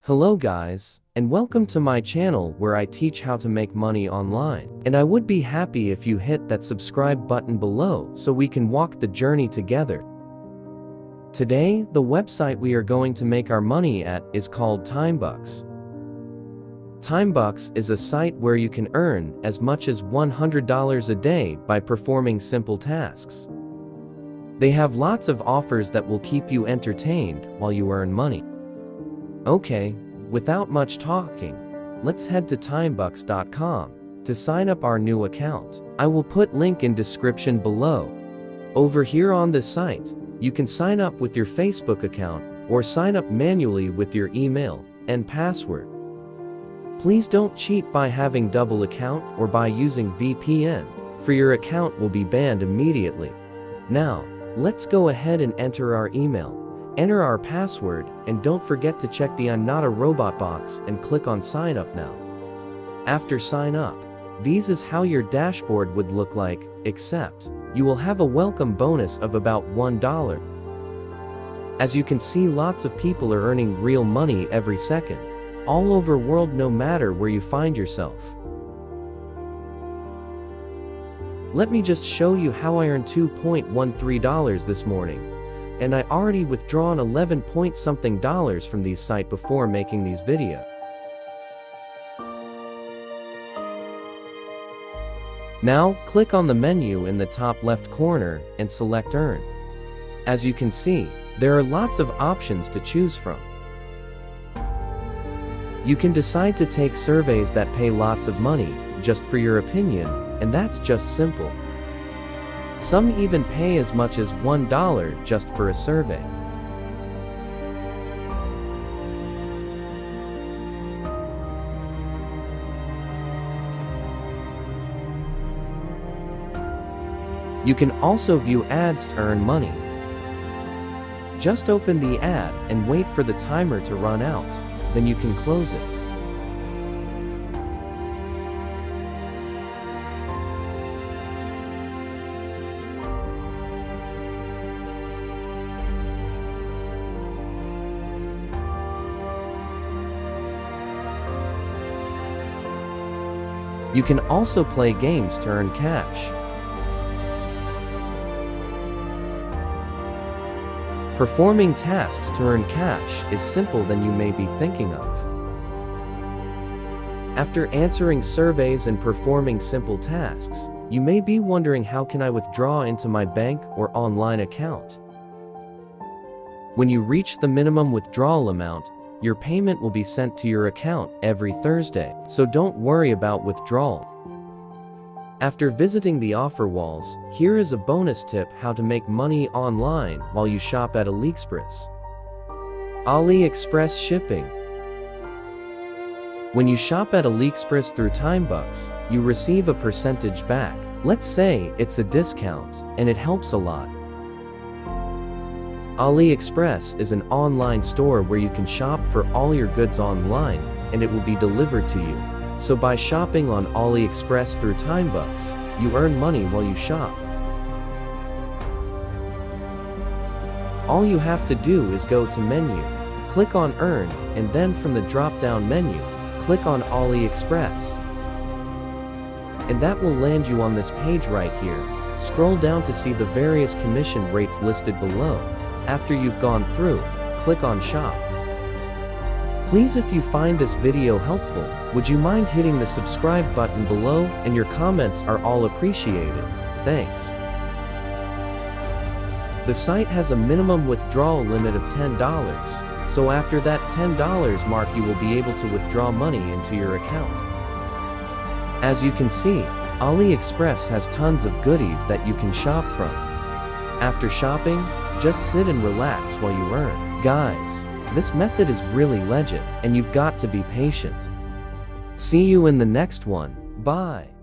Hello guys, and welcome to my channel where I teach how to make money online. And I would be happy if you hit that subscribe button below so we can walk the journey together. Today, the website we are going to make our money at is called Timebucks. Timebucks is a site where you can earn as much as $100 a day by performing simple tasks. They have lots of offers that will keep you entertained while you earn money. Okay, without much talking, let's head to timebucks.com to sign up our new account. I will put link in description below. Over here on this site, you can sign up with your Facebook account or sign up manually with your email and password. Please don't cheat by having double account or by using VPN, for your account will be banned immediately. Now, let's go ahead and enter our email. Enter our password, and don't forget to check the I'm not a robot box and click on sign up now. After sign up, this is how your dashboard would look like, except you will have a welcome bonus of about $1. As you can see, lots of people are earning real money every second, all over world, no matter where you find yourself. Let me just show you how I earned $2.13 this morning. And I already withdrawn 11 point something dollars from these site before making these video. Now, click on the menu in the top left corner and select Earn. As you can see, there are lots of options to choose from. You can decide to take surveys that pay lots of money, just for your opinion, and that's just simple. Some even pay as much as $1 just for a survey. You can also view ads to earn money. Just open the ad and wait for the timer to run out, then you can close it. You can also play games to earn cash. Performing tasks to earn cash is simple than you may be thinking of. After answering surveys and performing simple tasks, you may be wondering, how can I withdraw into my bank or online account? When you reach the minimum withdrawal amount, your payment will be sent to your account every Thursday, so don't worry about withdrawal. After visiting the offer walls, here is a bonus tip how to make money online while you shop at AliExpress. AliExpress shipping. When you shop at AliExpress through Timebucks, you receive a percentage back. Let's say it's a discount, and it helps a lot. AliExpress is an online store where you can shop for all your goods online, and it will be delivered to you. So by shopping on AliExpress through Timebucks, you earn money while you shop. All you have to do is go to menu, click on Earn, and then from the drop-down menu, click on AliExpress. And that will land you on this page right here. Scroll down to see the various commission rates listed below. After you've gone through, click on Shop. Please, if you find this video helpful, would you mind hitting the subscribe button below, and your comments are all appreciated. Thanks. The site has a minimum withdrawal limit of $10, so after that $10 mark you will be able to withdraw money into your account. As you can see, AliExpress has tons of goodies that you can shop from. After shopping, just sit and relax while you earn. Guys, this method is really legit, and you've got to be patient. See you in the next one. Bye.